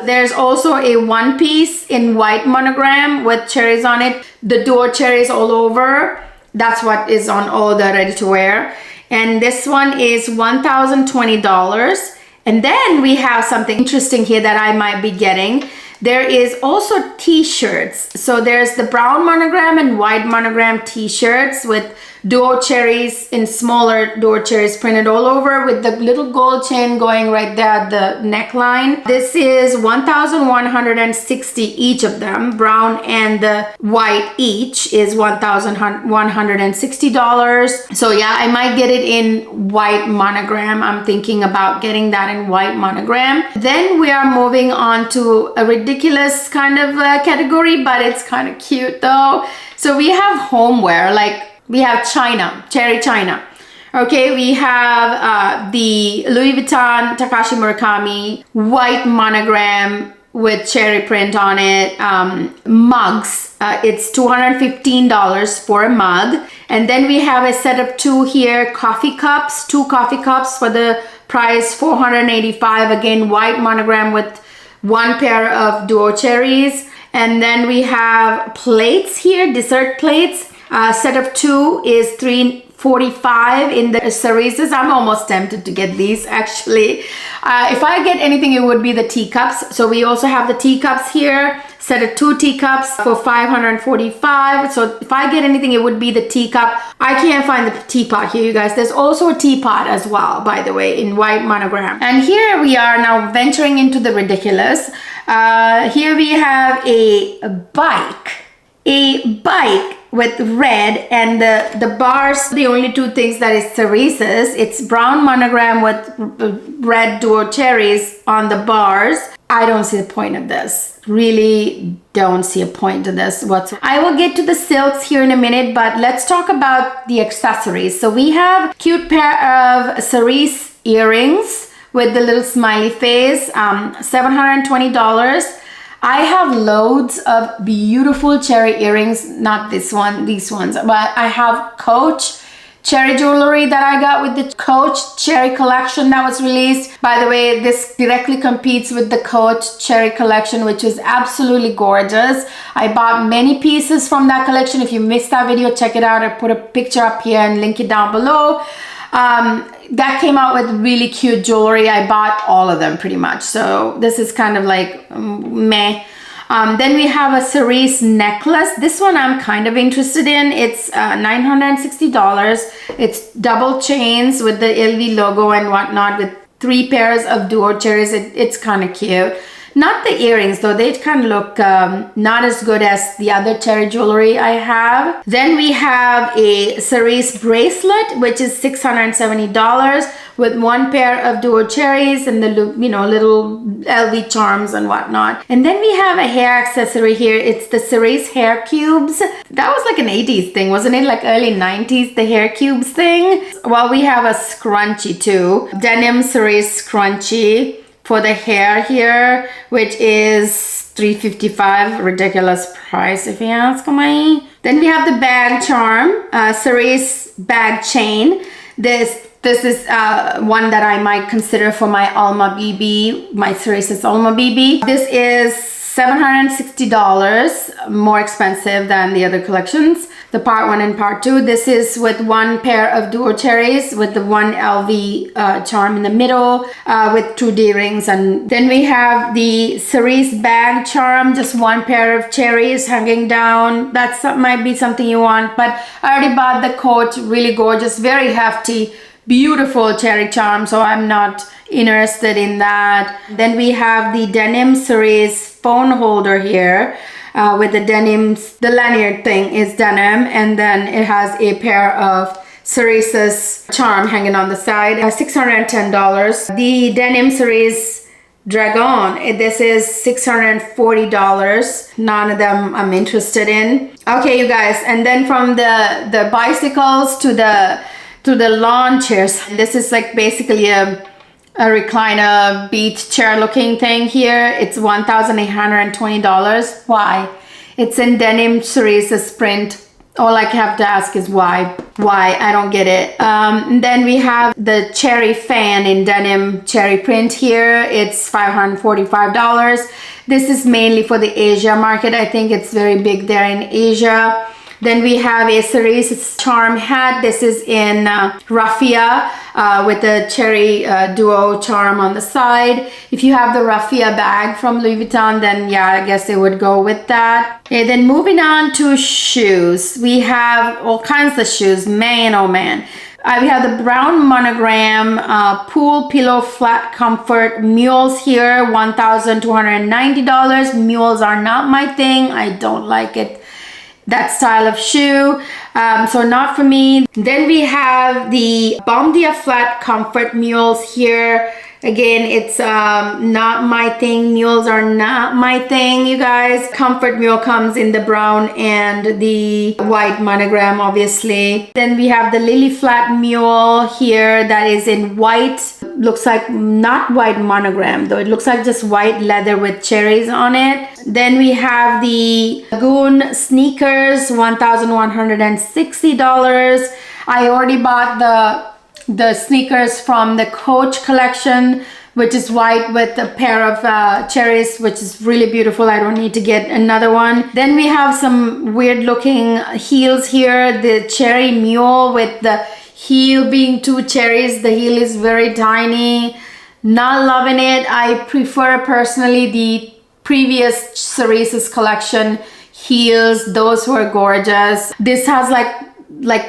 There's also a one piece in white monogram with cherries on it, the door cherries all over. That's what is on all the ready to wear. And this one is $1,020. And then we have something interesting here that I might be getting. There is also t-shirts. So there's the brown monogram and white monogram t-shirts with door cherries in smaller door cherries printed all over with the little gold chain going right there at the neckline. This is $1,160 each of them. Brown and the white each is $1,160. So yeah, I might get it in white monogram. I'm thinking about getting that in white monogram. Then we are moving on to a ridiculous kind of category, but it's kind of cute though. So we have homeware, like we have china, cherry china. Okay, we have the Louis Vuitton Takashi Murakami white monogram with cherry print on it. Mugs, it's $215 for a mug. And then we have a set of two here, coffee cups, 2 coffee cups for the price $485. Again, white monogram with 1 pair of duo cherries. And then we have plates here, dessert plates. Set of 2 is $345 in the cerise. I'm almost tempted to get these actually. If I get anything, it would be the teacups. So we also have the teacups here. Set of 2 teacups for $545. So if I get anything, it would be the teacup. I can't find the teapot here, you guys. There's also a teapot as well, by the way, in white monogram. And here we are now venturing into the ridiculous. Here we have a bike with red, and the bars, the only 2 things that is cerises. It's brown monogram with red duo cherries on the bars. I don't see the point of this. Really don't see a point to this whatsoever. I will get to the silks here in a minute, but let's talk about the accessories. So we have cute pair of cerise earrings with the little smiley face, $720. I have loads of beautiful cherry earrings, not this one, these ones, but I have Coach cherry jewelry that I got with the Coach cherry collection that was released. By the way, this directly competes with the Coach cherry collection, which is absolutely gorgeous. I bought many pieces from that collection. If you missed that video, check it out. I put a picture up here and link it down below. That came out with really cute jewelry. I bought all of them pretty much. So this is kind of like meh. Then we have a cerise necklace. This one I'm kind of interested in. It's $960. It's double chains with the LV logo and whatnot with 3 pairs of duo cherries. It's kind of cute. Not the earrings though, they kind of look not as good as the other cherry jewelry I have. Then we have a cerise bracelet, which is $670 with 1 pair of duo cherries and the little LV charms and whatnot. And then we have a hair accessory here. It's the cerise hair cubes. That was like an 80s thing, wasn't it? Like early 90s, the hair cubes thing. Well, we have a scrunchie too. Denim cerise scrunchie for the hair here, which is $355. Ridiculous price if you ask me. Then we have the bag charm, cerise bag chain. This is one that I might consider for my Alma BB, my Cerise's Alma BB. This is $760, more expensive than the other collections, the part 1 and part 2. This is with 1 pair of duo cherries with the 1 LV charm in the middle with 2 D-rings. And then we have the cerise bag charm, just 1 pair of cherries hanging down. That might be something you want, but I already bought the Coach, really gorgeous, very hefty, beautiful cherry charm, so I'm not interested in that. Then we have the denim cerise phone holder here with the denims. The lanyard thing is denim, and then it has a pair of cerise's charm hanging on the side. $610. The denim cerise Dragon. This is $640. None of them I'm interested in. Okay, you guys, and then from the bicycles to the lawn chairs. This is like basically a recliner beach chair looking thing here. It's $1,820. Why? It's in denim cerise print. All I have to ask is why? Why? I don't get it. Then we have the cherry fan in denim cherry print here. It's $545. This is mainly for the Asia market. I think it's very big there in Asia. Then we have a cerise charm hat. This is in raffia with the cherry duo charm on the side. If you have the raffia bag from Louis Vuitton, then yeah, I guess it would go with that. Okay, then moving on to shoes. We have all kinds of shoes, man, oh man. We have the brown monogram pool pillow flat comfort mules here, $1,290. Mules are not my thing. I don't like it. That style of shoe, so not for me. Then we have the Bomdia flat comfort mules here. Again, it's not my thing. Mules are not my thing, you guys. Comfort mule comes in the brown and the white monogram, obviously. Then we have the Lily flat mule here that is in white. Looks like not white monogram though. It looks like just white leather with cherries on it. Then we have the Lagoon sneakers, $1,160. I already bought the sneakers from the Coach collection, which is white with a pair of cherries, which is really beautiful. I don't need to get another one. Then we have some weird looking heels here. The cherry mule with the heel being two cherries. The heel is very tiny. Not loving it. I prefer personally the previous Cerises collection heels. Those were gorgeous. This has like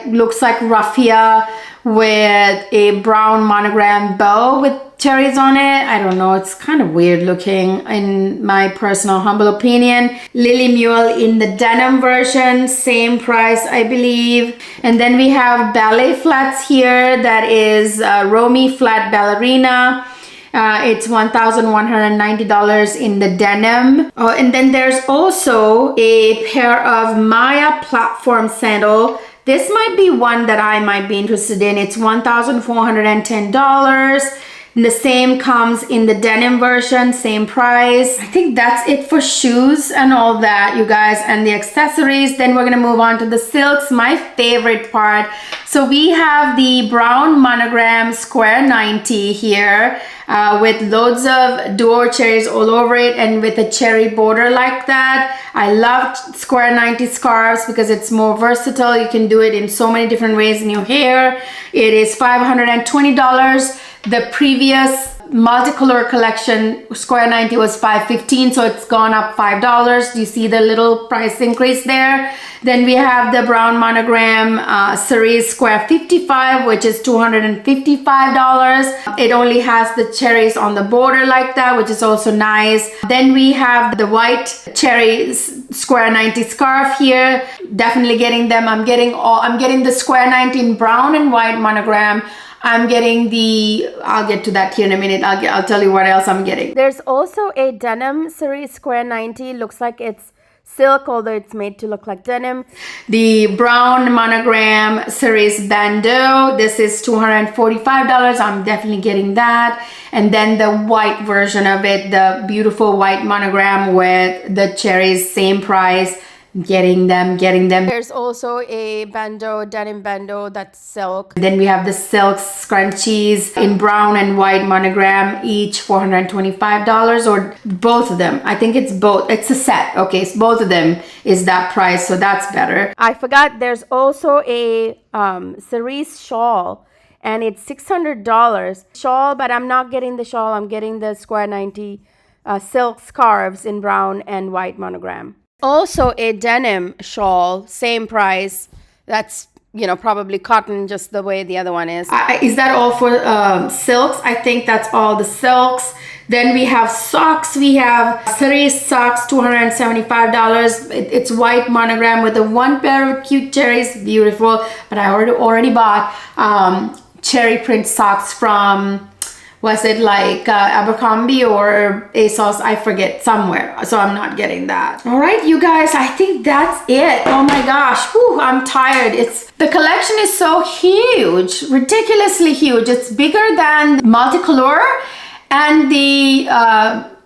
looks like raffia with a brown monogram bow with cherries on it. I don't know, it's kind of weird looking in my personal humble opinion. Lily mule in the denim version, same price I believe. And then we have ballet flats here. That is Romy flat ballerina. It's $1,190 in the denim. Oh, and then there's also a pair of Maya platform sandal. This might be one that I might be interested in. It's $1,410. And the same comes in the denim version, same price. I think that's it for shoes and all that, you guys, and the accessories. Then we're gonna move on to the silks, my favorite part. So we have the brown monogram square 90 here with loads of duo cherries all over it and with a cherry border like that. I love square 90 scarves because it's more versatile. You can do it in so many different ways in your hair. It is $520. The previous multicolor collection square 90 was $515, so it's gone up $5. You see the little price increase there. Then we have the brown monogram cerise square 55, which is $255. It only has the cherries on the border like that, which is also nice. Then we have the white cherry square 90 scarf here. Definitely getting them. I'm getting the square 90 in brown and white monogram. I'm getting I'll get to that here in a minute. I'll tell you what else I'm getting. There's also a denim cerise square 90. Looks like it's silk, although it's made to look like denim. The brown monogram cerise bandeau. This is $245. I'm definitely getting that. And then the white version of it, the beautiful white monogram with the cherries, same price. Getting them. There's also a bandeau, denim bandeau that's silk. Then we have the silk scrunchies in brown and white monogram, each $425, or both of them. I think it's both. It's a set. Okay, so both of them is that price, so that's better. I forgot there's also a cerise shawl, and it's $600 shawl, but I'm not getting the shawl. I'm getting the square 90 silk scarves in brown and white monogram. Also a denim shawl, same price. That's, you know, probably cotton, just the way the other one is. Is that all for silks? I think that's all the silks. Then we have socks. We have cerise socks, $275. It's white monogram with the one pair of cute cherries. Beautiful. But I already bought cherry print socks from Was it like ABERCOMBIE or ASOS? I forget, somewhere. So I'm not getting that. All right, you guys, I think that's it. Oh my gosh, whew, I'm tired. The collection is so huge, ridiculously huge. It's bigger than Multicolor and the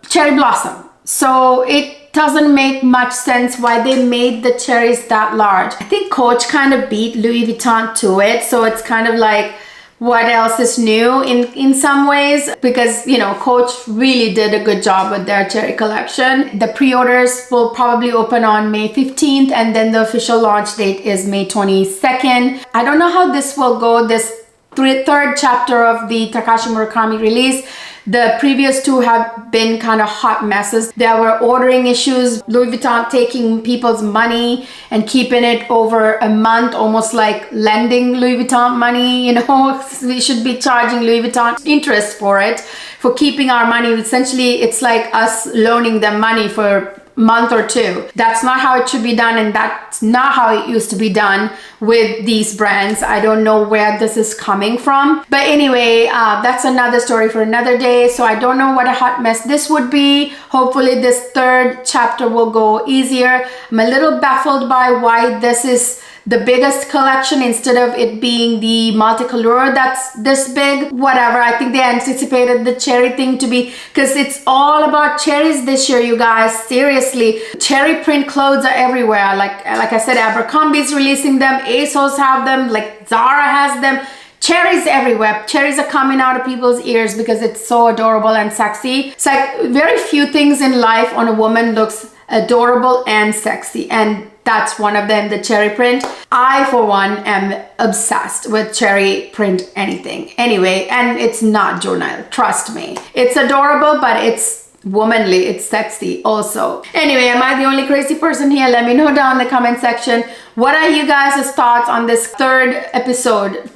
Cherry Blossom. So it doesn't make much sense why they made the cherries that large. I think Coach kind of beat Louis Vuitton to it. So it's kind of like, what else is new in some ways, because you know Coach really did a good job with their cherry collection. The pre-orders will probably open on May 15th and then the official launch date is May 22nd. I don't know how this will go, this third chapter of the Takashi Murakami release. The previous two have been kind of hot messes. There were ordering issues, Louis Vuitton taking people's money and keeping it over a month, almost like lending Louis Vuitton money, you know. We should be charging Louis Vuitton interest for it, for keeping our money. Essentially, it's like us loaning them money for month or two. That's not how it should be done, and that's not how it used to be done with these brands. I don't know where this is coming from, but anyway, that's another story for another day. So I don't know what a hot mess this would be. Hopefully this third chapter will go easier. I'm a little baffled by why this is the biggest collection instead of it being the Multicolor that's this big. Whatever, I think they anticipated the cherry thing to be, because it's all about cherries this year, you guys. Seriously, cherry print clothes are everywhere. Like I said, ABERCOMBIE is releasing them, ASOS have them, like Zara has them. Cherries everywhere. Cherries are coming out of people's ears because it's so adorable and sexy. It's like very few things in life on a woman looks adorable and sexy, and that's one of them, the cherry print. I, for one, am obsessed with cherry print anything. Anyway, and it's not juvenile, trust me. It's adorable, but it's womanly, it's sexy also. Anyway, am I the only crazy person here? Let me know down in the comment section. What are you guys' thoughts on this third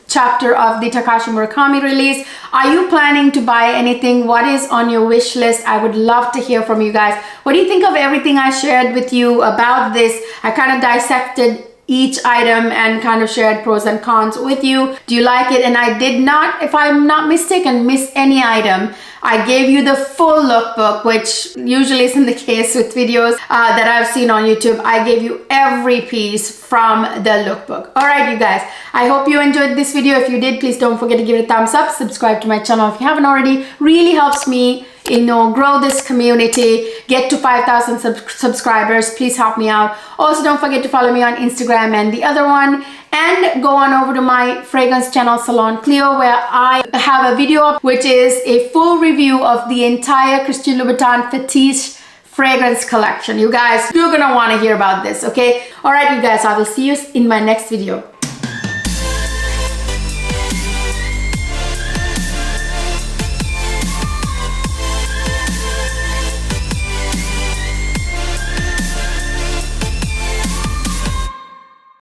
chapter of the Takashi Murakami release? Are you planning to buy anything? What is on your wish list? I would love to hear from you guys. What do you think of everything I shared with you about this? I kind of dissected each item and kind of shared pros and cons with you. Do you like it? And I did not, if I'm not mistaken, miss any item. I gave you the full lookbook, which usually isn't the case with videos that I've seen on YouTube. I gave you every piece from the lookbook. All right, you guys, I hope you enjoyed this video. If you did, please don't forget to give it a thumbs up. Subscribe to my channel if you haven't already. Really helps me, you know, grow this community, get to 5,000 subscribers. Please help me out. Also, don't forget to follow me on Instagram and the other one, and go on over to my fragrance channel, Salon Cleo, where I have a video up which is a full review of the entire Christian Louboutin FITCH fragrance collection. You guys, you're gonna want to hear about this, okay? All right, you guys, I will see you in my next video.